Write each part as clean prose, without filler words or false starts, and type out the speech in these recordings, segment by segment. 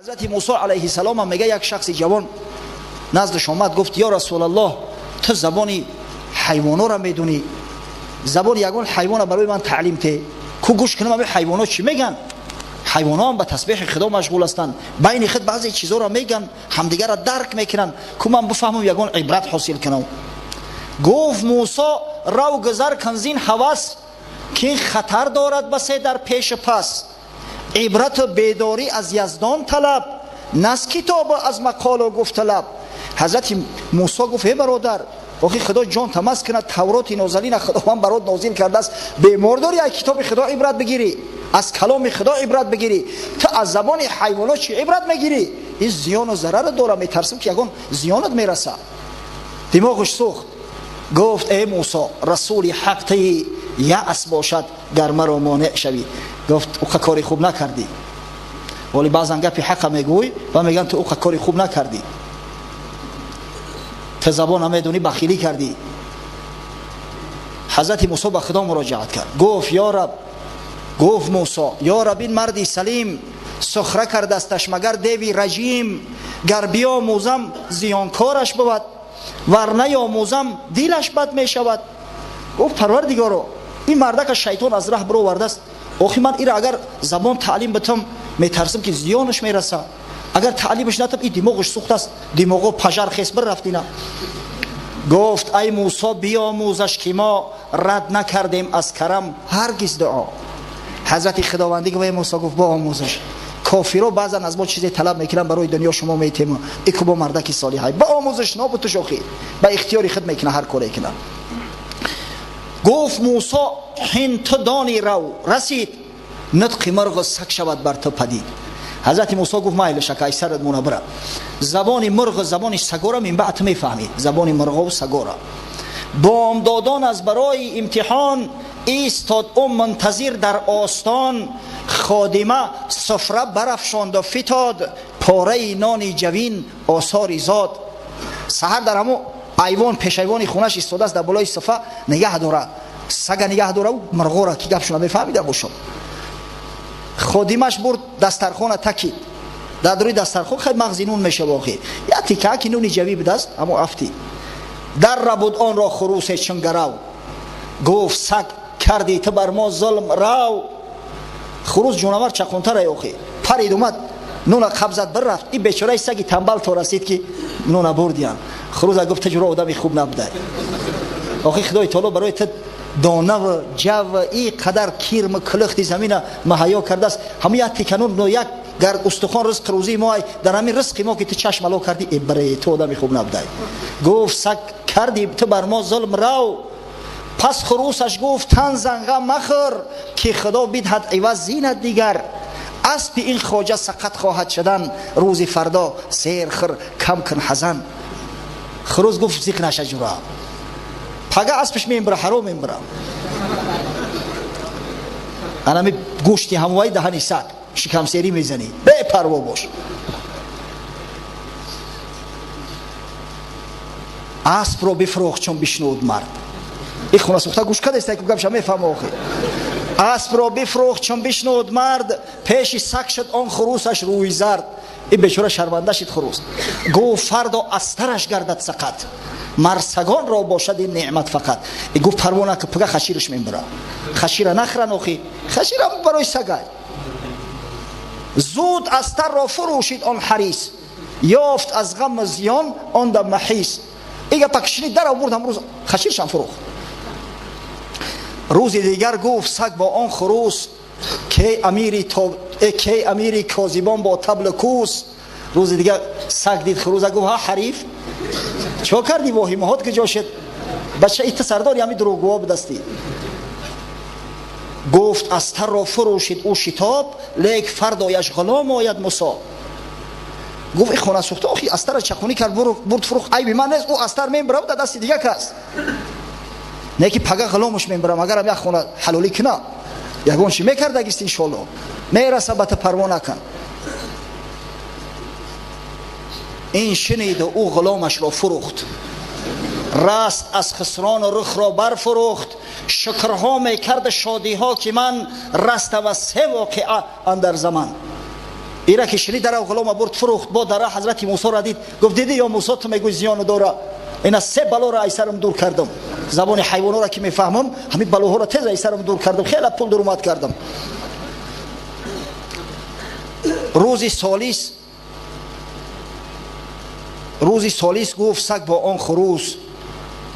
حضرت موسی علیه السلام میگه یک شخص جوان نزدش آمد گفت یا رسول الله تو زبان حیوانا را میدونی، زبان یگان حیوان برای من تعلیم ده کو گوش کنم همه حیوانا چی میگن. حیوانا هم به تسبیح خدا مشغول هستند، بین خود بعضی چیزا را میگن، همدیگر را درک میکنن کو من بفهمم یگان عبرت حاصل کنم. گفت موسی رو گذر کن زین هوس که این خطر دارد بسه در پیش پس. عبرت و بیداری از یزدان طلب، نس کتاب از مقال و گفت طلب. حضرت موسی گفت ای برادر آخی خدا جان تماس کنه، تورات نازلین خداوند برات نازل کرده است، بیمار داری از کتاب خدا عبرت بگیری، از کلام خدا عبرت بگیری، تو از زبان حیوانات چی عبرت میگیری؟ این زیان و ضرر داره، میترسم که یگان زیانت میرسه. دماغش سوخت. گفت ای موسی رسول حق تی یأس باشد گر مرا مانع شوی. گفت او کاری خوب نکردی، ولی بعضا گپ حق میگوی و میگن تو او کاری خوب نکردی، تو زبان نمیدونی بخیلی کردی. حضرت موسی به خدا مراجعت کرد. گفت یا رب، گفت موسی یا رب این مردی سلیم سخره کرده استش مگر دیوی رجیم، گر بیاموزم زیانکارش بود ورنه یاموزم دیلش بد می شود. گفت پروردگارا این مرده که شیطان از راه برو ورده است، آخی من ایره اگر زبان تعلیم بتم میترسم که زیانش میرسه، اگر تعلیمش نتم این دماغش سوخت است، دماغو پجر خیس بر رفتینه. گفت ای موسی بیاموزش که ما رد نکردیم از کرم هرگز دعا. حضرت خداوندی گفت ای موسی گفت با آموزش. کافرها بعضا از ما چیزی طلب میکنن برای دنیا شما میتیم اکو با مردک صالحای با آموزش نابود شوخی با اختیاری خود میکنه هر کاری کنه. گفت موسی هین تو دانی رو رسید نطق مرغ سگ شود بر تو پدید. حضرت موسی گفت مایل شکای سرت مونه برم، زبان مرغ زبان سگا را من بعد میفهمید، زبان مرغ و سگا را. بامدادان از برای امتحان ایستاد منتظر در آستان، خادمه سفره برافشاند و فتاد پاره نان جوین آثاری زاد. سحر در همو ایوان پیش ایوان خونش ایستاده است، در بالای صفه نگه داره، سگ نگه داره و مرغا را که گپشون میفهمیده باشم. خادمش برد دسترخوان تکید، در روی دسترخوان خیلی مغز نون میشه واقعی، یا تیکه که نونی جوی بدست اما افتی در ربود آن را خروس چنگرو. گفت سگ کردی تو بر ما ظلم رو. خروس جونور چقونتر ایوخی پرید اومد نون قبضت بر رفت، این بیچاره سگی تنبل تو رسید که نون بردیان. خروس گفت تجربه آدمی خوب نبوده، آخی خدای تعالی برای تو دانه و جو این قدر کیرم کلختی زمین مهیا کرده است، همه یک تکنون و یک گرد استخوان رزق روزی ما در همین رزق ما که تو چشم الو کردی برای تو آدمی خوب نبوده. گفت سگ کردی تو بر ما ظلم رو. پس خروسش گفت تن زنگه مخور که خدا بدهد عوض زینت دیگر. اسب این خواجه سقط خواهد شدن روز فردا سیر خر کم کن حزن. خروس گفت زیق نشه جورا پگه اسبش میبره حرام میبره. انا می گوشتی هموای دهنی سگ شکم سیری میزنی بے پروا باش. اسب رو بفروخت چون بشنود مرد. این خونه سوخته گوش کده است که گمشه میفهم آخی. اسب رو بفروخت چون بشنود مرد، پیش سگ شد آن خروسش روی زرد. این بیچاره شرمنده شد خروس. گفت فردا استرش گردد سقط، مرسگان را باشد این نعمت فقط. این گفت پروانه که پگه خشیرش میبره، خشیر نخرن آخی، خشیر هم برای سگای. زود استر را فروشید آن حریص، یافت از غم زیان آن دم محیص. ایگه پکشنی در آورد هم روز خشیرش هم فروخت. روز دیگر گفت سگ با آن خروس که امیری کاذبان با طبل کوس. روز دیگر سگ دید خروس گفت ها حریف چه کردی واهمهات که جا شد بچه ایت سرداری همی دروگوها بدستی. گفت استر را فروشید او شتاب، لیک فردایش غلام آید مصاب. گفت این خونه سوخته آخی استر چخونی کرد برد فروخت عیب من نیست، او استر میم برم در دستی دیگه کس نه که پگه غلامش میم برم اگر هم یک خونه حلالی کنه یکونشی میکرد اگیست انشالله میرسه بط پروانه کن. این شنید او غلامش را فروخت، راست از خسران رخ را برفروخت. شکرها میکرد شادی ها که من رسته و سه واقعه اندر زمان. ایرا که شنید در غلام برد فروخت. با در حضرت موسی را دید گفت دیدی یا موسی تو میگوی زیان داره، اینا سه بلا را از سرم دور کردم. زبان حیوانات را که میفهمم همین بلاها را تیز از سرم دور کردم، خیلی پول درآمد کردم. روزی سالیس گفت سگ با آن خروس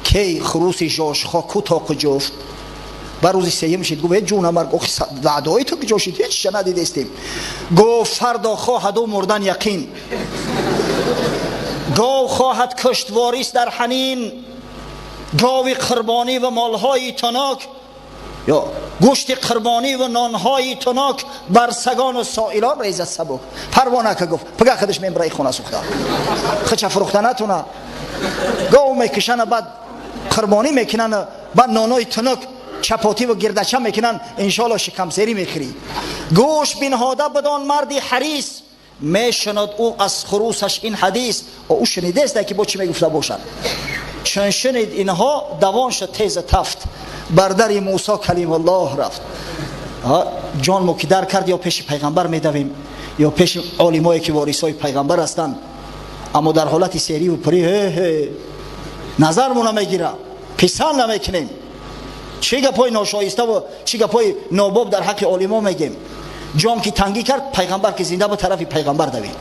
کی خروس جاش خا کوتاق جفت. و روزی سیم شد گفت جون مرگ اخی وعدای تو که جاشید هیچ شنیده استیم. گفت فردا خواهد و مردن یقین، گاو خواهد کشت واریس در حنین، گاوی قربانی و مالهای تناک یا گوشت قربانی و نانهای تناک بر سگان و سائلان ریزد سبک. پروانه که گفت پگه خودش میبره خونه سوخته خچه فروخته نتونه. گاو میکشن بعد قربانی میکنن بعد نانهای تناک چپاتی و گردچه میکنن انشالله شکم سیری میخری. گوش بنهاده بدان مردی حریص، میشند او از خروسش این حدیث. او شنیده است که با چی میگفته باشند. چون شنید اینها دوان شد تیز تفت، بر در موسی کلیم الله رفت. جان مو که در کرد یا پیش پیغمبر میدویم یا پیش عالمایی که وارثای پیغمبر هستند، اما در حالت سری و پری نظر مو نمیگیره، پسند نمیکنیم. چه گپای ناشایسته و چه گپای ناباب در حق عالما میگیم. جان که تنگی کرد پیغمبر که زنده به طرف پیغمبر دوید.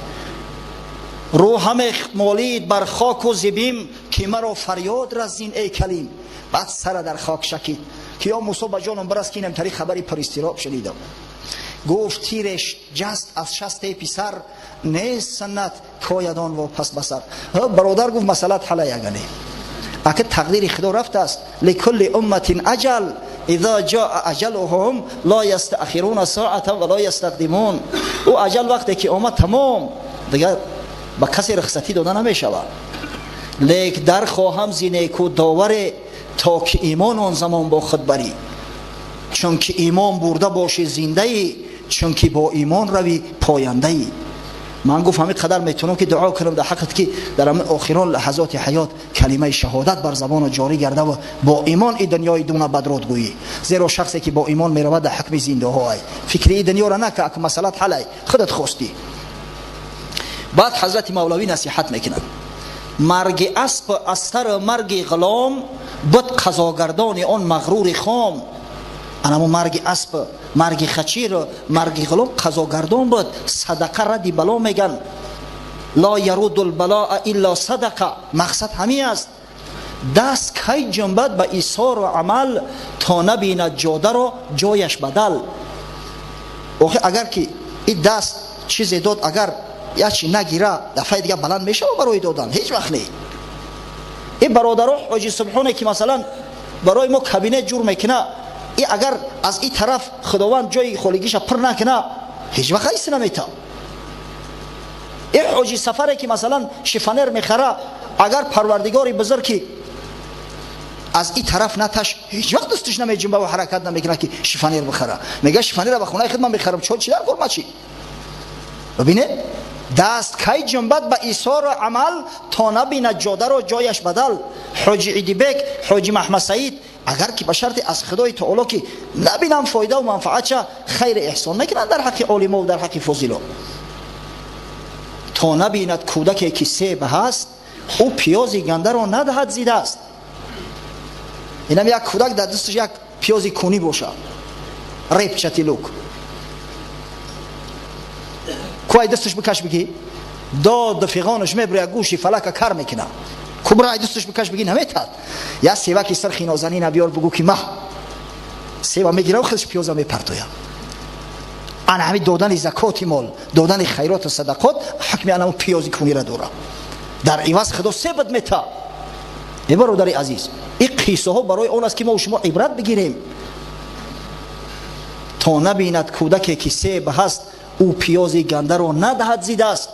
روحم مالید بر خاک و زبیم که مرا فریاد رزین ای کلیم. بعد سر در خاک شکید که یا موسی با جانم برست که اینم تری خبری پرستیراب شنیدم. گفت تیرش جست از شست پسر، نیست سنت کایدان و پس بسر. برادر گفت مسئلت حل یگانه، اگه تقدیر خدا رفت است. لکل امت اجل اذا جاء اجلهم لا یستأخرون ساعة ولا یستقدمون. او اجل وقتی که آمد تمام دیگه با کسی رخصتی داده نمیشود. لیک در خواهم زینیکو داوره تا که ایمان آن زمان با خود بری. چون که ایمان برده باشی زنده ای، چون که با ایمان روی پاینده ای. من گفت همین قدر میتونم که دعا کنم در حقیقت که در همین آخران لحظات حیات کلمه شهادت بر زبان جاری گرده و با ایمان این دنیای دونه بدرود گویی. زیرا شخصی که با ایمان میرود در حکم زنده های فکری این دنیا را نکه که مسئلت حل خودت خواستی. بعد حضرت مولوی نصیحت میکنن مرگ اسب از سر مرگ غلام بد قضاگردان آن مغرور خام. انما مرگ اسب، مرگ خچیر، مرگ غلام قضاگردان بود. صدقه ردی بلا میگن. لا یرود البلاء الا صدقه. مقصد همین است. دست کی جنبد به ایثار و عمل تا نبیند جاده را جایش بدل. اگر که این دست چیزی داد اگر یا چی نگیره دفعه دیگه بلند میشه و برای دادن هیچ وقت نه. این برادران حاجی سبحانه که مثلا برای ما کابینت جور میکنه، این اگر از این طرف خداوند جای خالگیش پر نکنه هیچ وقت ایست نمیتا. این حاجی سفره که مثلا شیفانر میخره، اگر پروردگاری بزرگ که از این طرف نتش هیچ وقت دستش نمیجنبه و حرکت نمیکنه که شیفانر بخره. میگه شیفانر به خونه خودم میخرم چی در گرمه چی. ببینه دست کی جنبد به ایثار و عمل تا نبیند جاده را جایش بدل. حاجی عیدی بک، حاجی محمد سعید اگر که به شرط از خدای تعالی که نبینم فایده و منفعت چه خیر احسان میکنن در حق علما و در حق فضیلا. تا نبیند کودکی که سیب هست او پیازی گنده را ندهد زیده است. اینم یک کودک در دستش یک پیازی کونی باشه ریپ چتیلوک کوی دستش بکش بگی داد دفیغانش میبره گوشی فلک کار میکنه کبرای دستش بکش بگی نمیتاد. یا سیوا که سرخی نازنین بیار بگو که ما سیوا میگیره و خودش پیازا میپرتویا. انا همین دادن زکات مال، دادن خیرات و صدقات حکم انا پیازی کونی را دوره در عوض خدا سبد میتا. ای برادر عزیز این قصه ها برای اون است که ما و شما عبرت بگیریم. تا نبیند کودکی که سیب هست او پیازی گنده را ندهد زیده است.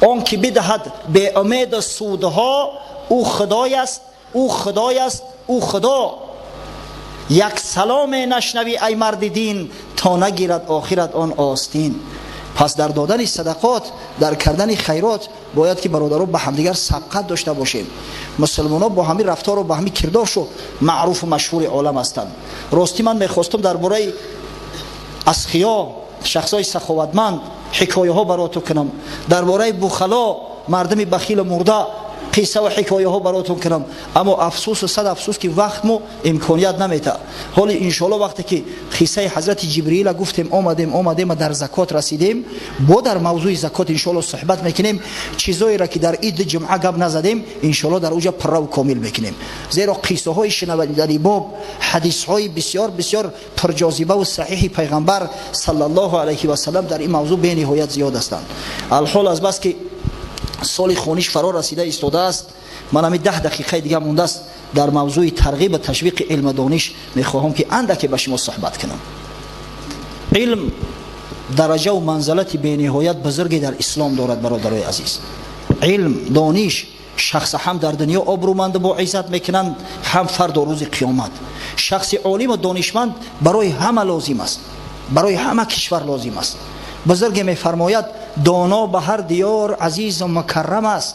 آن که بدهد به امید سودها او خدای است، او خدای است، او خدا. یک سلام نشنوی ای مرد دین تا نگیرد آخرت آن آستین. پس در دادن صدقات، در کردن خیرات باید که برادران با همدیگر سبقت داشته باشیم. مسلمان‌ها با همین رفتار و با همین کردارشو معروف و مشهور عالم هستند. راستی من میخواستم درباره اسخیا شخصای سخاوتمند حکایه ها براتون کنم، درباره بخلا مردم بخیل مرده قصه و حکایه ها براتون کنم. اما افسوس و صد افسوس که وقت مو امکانیت نمیده. حالا ان شاء الله وقتی که قصه حضرت جبرئیل گفتیم اومدیم در زکات رسیدیم، با در موضوع زکات ان شاء الله صحبت میکنیم. چیزایی را که در عید جمعه گپ نزدیم ان شاء الله در اوجا پر و کامل میکنیم. زیرا قصه های شنوندنی باب حدیث های بسیار بسیار پرجاذبه و صحیح پیغمبر صلی الله علیه و سلم در این موضوع به نهایت زیاد هستند. الحال از بس که سال خونیش فرا رسیده ایستاده است، من همین 10 دقیقه دیگه مونده است در موضوع ترغیب و تشویق علم دانش میخواهم که اندکی به شما صحبت کنم. علم درجه و منزلت بی‌نهایت بزرگی در اسلام دارد برادرای عزیز. علم دانش شخص هم در دنیا آبرومند با عزت میکنند، هم فردا روز قیامت. شخص عالم و دانشمند برای همه لازم است، برای همه کشور لازم است. بزرگ میفرماید دانا به هر دیار عزیز و مکرم است،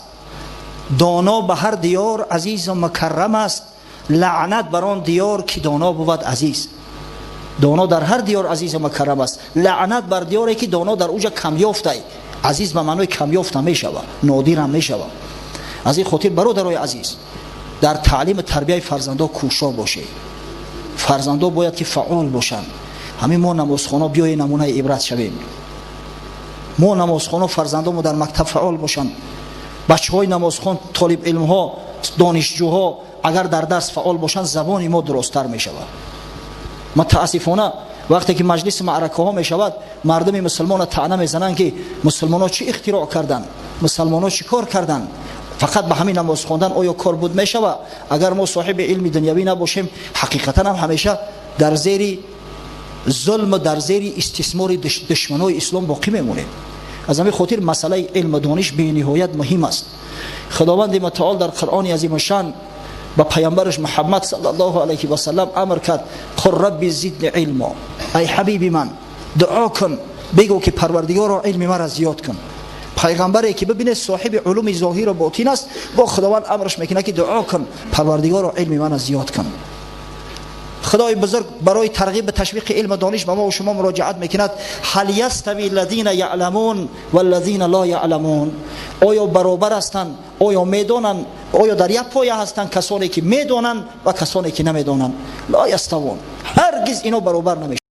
دانا به هر دیار عزیز و مکرم است، لعنت بر آن دیار که دانا بود عزیز. دانا در هر دیار عزیز و مکرم است، لعنت بر دیاری که دانا در اوجا کم یافته. عزیز به معنای کم یافته میشود، نادر هم میشود. از این خاطر برادرای عزیز در تعلیم تربیت فرزندا کوشا باشه. فرزندا باید که فعال باشند. همین ما نمازخوانا بیای نمونه عبرت شویم. ما نمازخوان و فرزندانمون در مکتب فعال باشند. بچهای نمازخوان، طالب علم ها، دانشجوها اگر در درس فعال باشند زبان ما درست‌تر می شود. متاسفانه وقتی که مجلس معرکه ها می شود مردم مسلمان طعنه میزنند که مسلمان ها چی اختراع کردند، مسلمان ها چی کار کردند. فقط به همین نماز خواندن آیا کار بود می شود؟ اگر ما صاحب علم دنیوی نباشیم حقیقتا هم همیشه در زیر ظلم و در زیر استثمار دشمنای اسلام باقی میمونیم. از همین خاطر مسئله علم و دانش به نهایت مهم است. خداوند متعال در قرآن عظیم شان با پیامبرش محمد صلی الله علیه و سلم امر کرد قل رب زدنی علما. ای حبیبی من دعا کن بگو که پروردگارا علم مرا زیاد کن. پیغمبری که ببینه صاحب علوم ظاهر و باطن است با خداوند امرش میکنه که دعا کن پروردگارا علم مرا زیاد کن. خدای بزرگ برای ترغیب تشویق علم و دانش به ما و شما مراجعت میکند هل یستوی الذین یعلمون والذین لا یعلمون. آیا برابر هستند؟ آیا میدانند؟ آیا در یک پایه هستند کسانی که میدانند و کسانی که نمیدانند؟ لا یستوون. هرگز اینا برابر نمیشن.